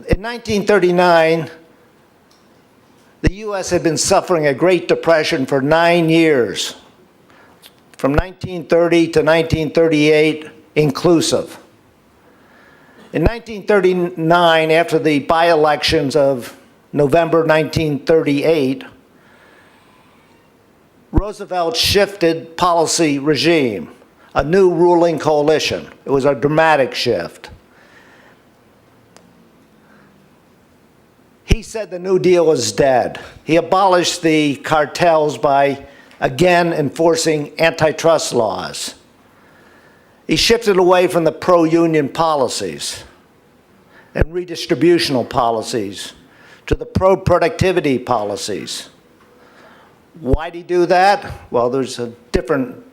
In 1939, the U.S. had been suffering a Great Depression for 9 years, from 1930 to 1938 inclusive. In 1939, after the by-elections of November 1938, Roosevelt shifted policy regime, a new ruling coalition. It was a dramatic shift. He said the New Deal was dead. He abolished the cartels by, again, enforcing antitrust laws. He shifted away from the pro-union policies and redistributional policies to the pro-productivity policies. Why did he do that? Well, there's a different,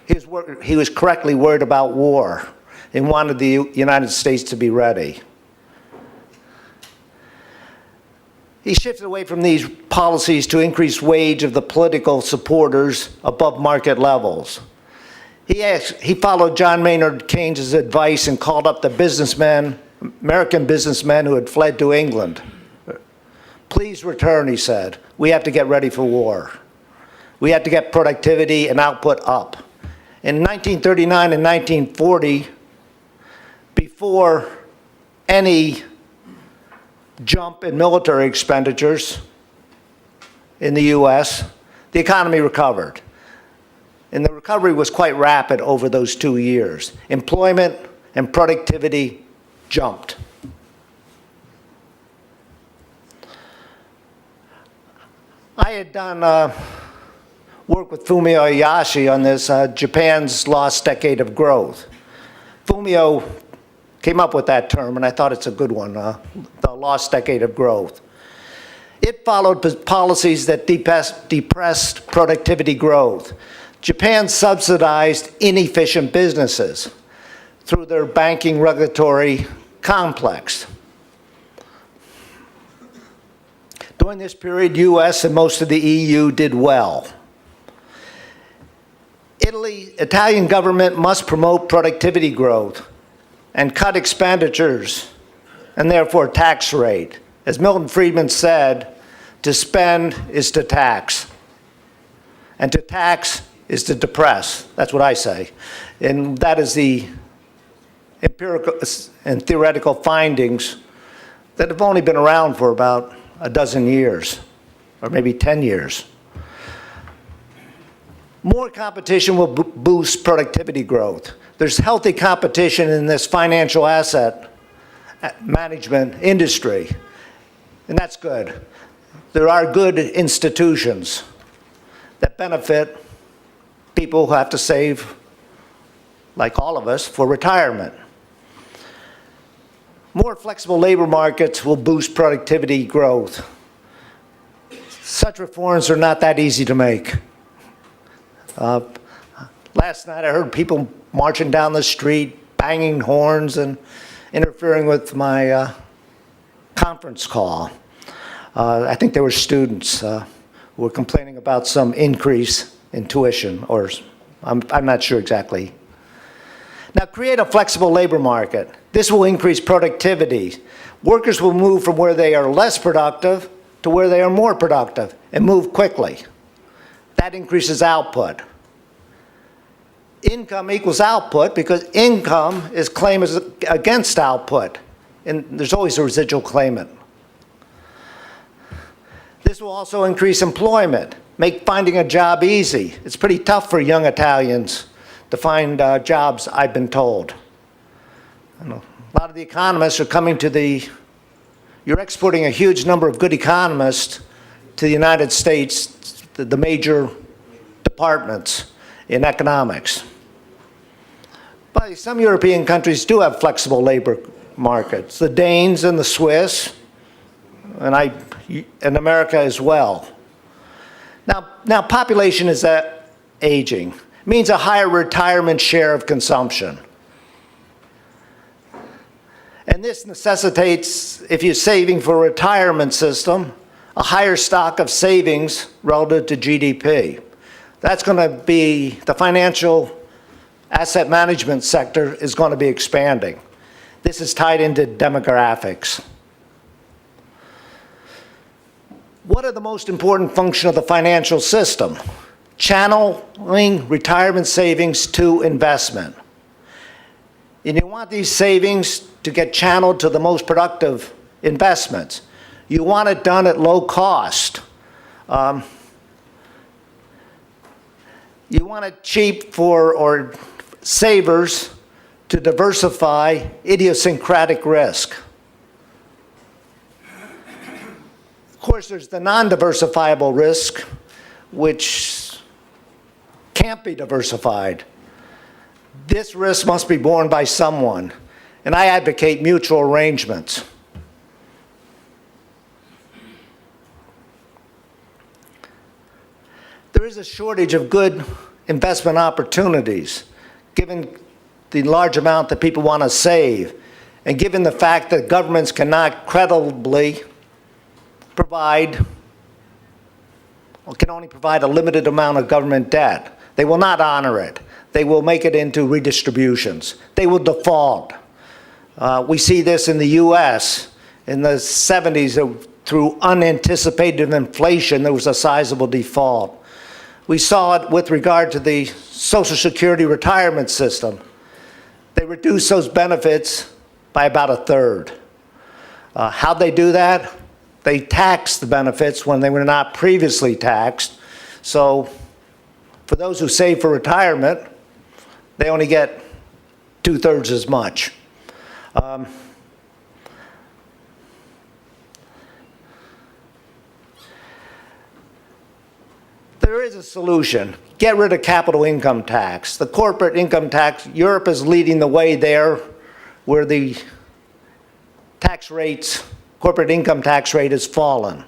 he was correctly worried about war and wanted the United States to be ready. He shifted away from these policies to increase wage of the political supporters above market levels. He followed John Maynard Keynes' advice and called up the businessmen, American businessmen who had fled to England. Please return, he said. We have to get ready for war. We have to get productivity and output up. In 1939 and 1940, before any jump in military expenditures in the U.S., the economy recovered. And the recovery was quite rapid over those 2 years. Employment and productivity jumped. I had done work with Fumio Ayashi on this Japan's lost decade of growth. Fumio came up with that term, and I thought it's a good one, the lost decade of growth. It followed policies that depressed productivity growth. Japan subsidized inefficient businesses through their banking regulatory complex. During this period, US and most of the EU did well. Italian government must promote productivity growth and cut expenditures and therefore tax rate. As Milton Friedman said, to spend is to tax, and to tax is to depress. That's what I say. And that is the empirical and theoretical findings that have only been around for about a dozen years, or maybe 10 years. More competition will boost productivity growth. There's healthy competition in this financial asset management industry, and that's good. There are good institutions that benefit people who have to save, like all of us, for retirement. More flexible labor markets will boost productivity growth. Such reforms are not that easy to make. Last night I heard people marching down the street, banging horns and interfering with my conference call. I think there were students who were complaining about some increase in tuition, or I'm not sure exactly. Now, create a flexible labor market. This will increase productivity. Workers will move from where they are less productive to where they are more productive and move quickly. That increases output. Income equals output because income is claimed against output, and there's always a residual claimant. This will also increase employment, make finding a job easy. It's pretty tough for young Italians to find jobs, I've been told. A lot of the economists are coming to you're exporting a huge number of good economists to the United States, the major departments in economics. But some European countries do have flexible labor markets, the Danes and the Swiss, and America as well. Now population is aging. It means a higher retirement share of consumption. And this necessitates, if you're saving for a retirement system, a higher stock of savings relative to GDP. That's going to be, the financial asset management sector is going to be expanding. This is tied into demographics. What are the most important functions of the financial system? Channeling retirement savings to investment. And you want these savings to get channeled to the most productive investments. You want it done at low cost. You want it cheap for savers to diversify idiosyncratic risk. Of course, there's the non-diversifiable risk, which can't be diversified. This risk must be borne by someone, and I advocate mutual arrangements. There is a shortage of good investment opportunities, given the large amount that people want to save, and given the fact that governments cannot credibly provide, or can only provide a limited amount of government debt. They will not honor it. They will make it into redistributions. They will default. We see this in the US. In the 70s, through unanticipated inflation, there was a sizable default. We saw it with regard to the Social Security retirement system. They reduced those benefits by about a third. How'd they do that? They taxed the benefits when they were not previously taxed. So for those who save for retirement, they only get 2/3 as much. There is a solution. Get rid of capital income tax. The corporate income tax, Europe is leading the way there, where the tax rates, corporate income tax rate has fallen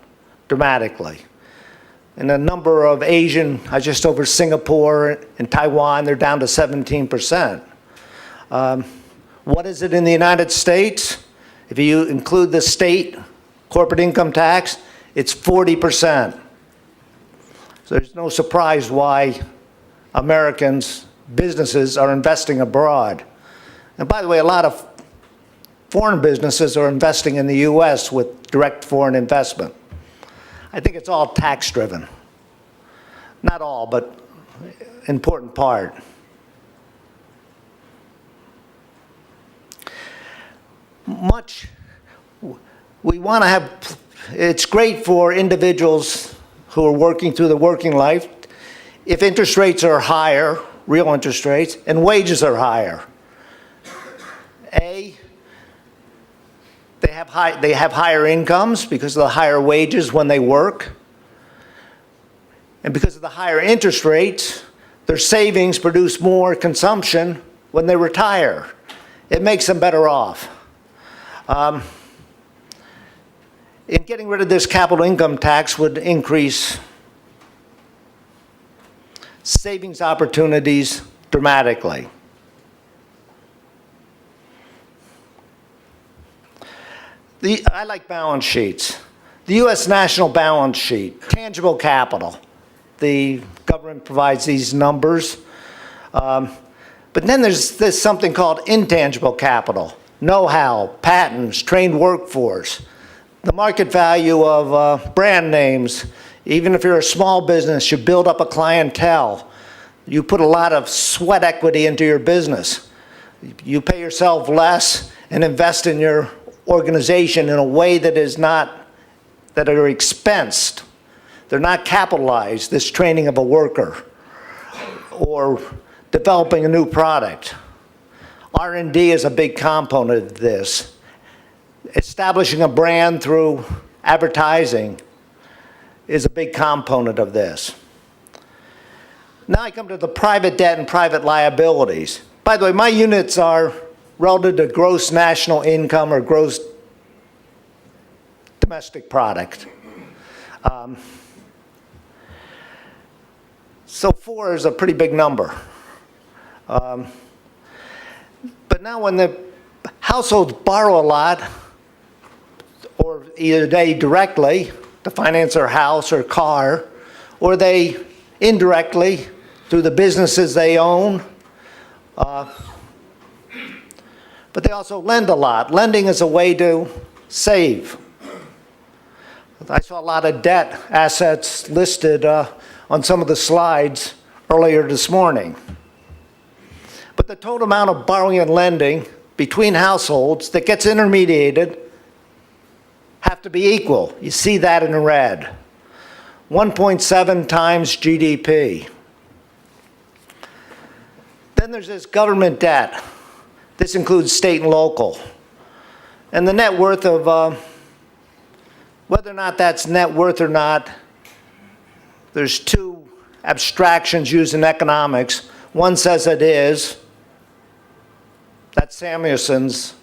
dramatically. In a number of Asian, just over Singapore and Taiwan, they're down to 17%. What is it in the United States? If you include the state corporate income tax, it's 40%. So there's no surprise why Americans, businesses, are investing abroad. And by the way, a lot of foreign businesses are investing in the US with direct foreign investment. I think it's all tax-driven. Not all, but important part. We want to have, it's great for individuals who are working through the working life if interest rates are higher, real interest rates, and wages are higher. They have higher incomes because of the higher wages when they work. And because of the higher interest rates, their savings produce more consumption when they retire. It makes them better off. In getting rid of this capital income tax would increase savings opportunities dramatically. I like balance sheets. The U.S. national balance sheet, tangible capital. The government provides these numbers. But then there's something called intangible capital. Know-how, patents, trained workforce. The market value of brand names. Even if you're a small business, you build up a clientele. You put a lot of sweat equity into your business. You pay yourself less and invest in your organization in a way that are expensed. They're not capitalized, this training of a worker or developing a new product. R&D is a big component of this. Establishing a brand through advertising is a big component of this. Now I come to the private debt and private liabilities. By the way, my units are relative to gross national income or gross domestic product. So 4 is a pretty big number. But now when the households borrow a lot, or either they directly to finance their house or car, or they indirectly through the businesses they own, but they also lend a lot. Lending is a way to save. I saw a lot of debt assets listed on some of the slides earlier this morning. But the total amount of borrowing and lending between households that gets intermediated have to be equal. You see that in red. 1.7 times GDP. Then there's this government debt. This includes state and local. And the net worth of, whether or not that's net worth or not, there's two abstractions used in economics. One says it is. That's Samuelson's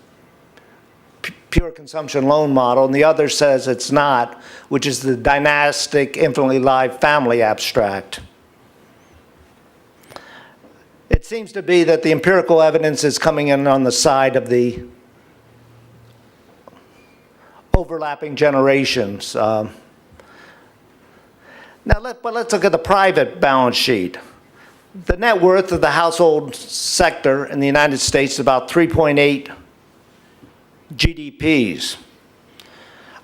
pure consumption loan model, and the other says it's not, which is the dynastic, infinitely live family abstract. It seems to be that the empirical evidence is coming in on the side of the overlapping generations. But let's look at the private balance sheet. The net worth of the household sector in the United States is about 3.8 GDPs.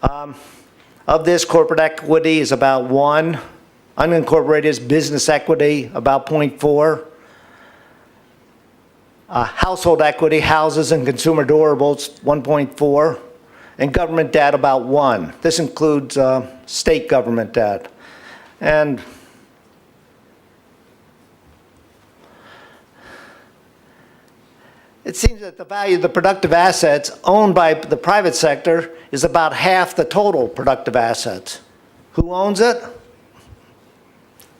Of this, corporate equity is about 1. Unincorporated is business equity, about 0.4. Household equity, houses and consumer durables, 1.4. And government debt, about 1. This includes state government debt. And it seems that the value of the productive assets owned by the private sector is about half the total productive assets. Who owns it?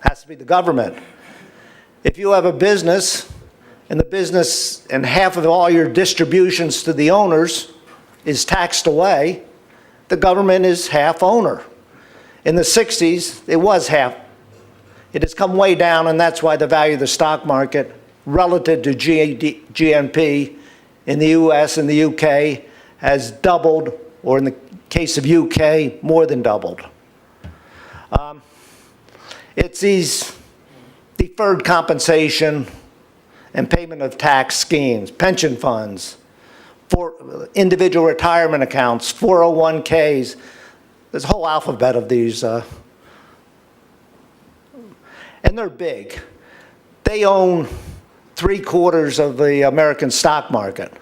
Has to be the government. If you have a business and half of all your distributions to the owners is taxed away, the government is half owner. In the 60s, it was half. It has come way down, and that's why the value of the stock market relative to GNP in the US and the UK has doubled, or in the case of UK, more than doubled. It's these deferred compensation and payment of tax schemes, pension funds, for individual retirement accounts, 401ks. There's a whole alphabet of these, and they're big. They own 3/4 of the American stock market.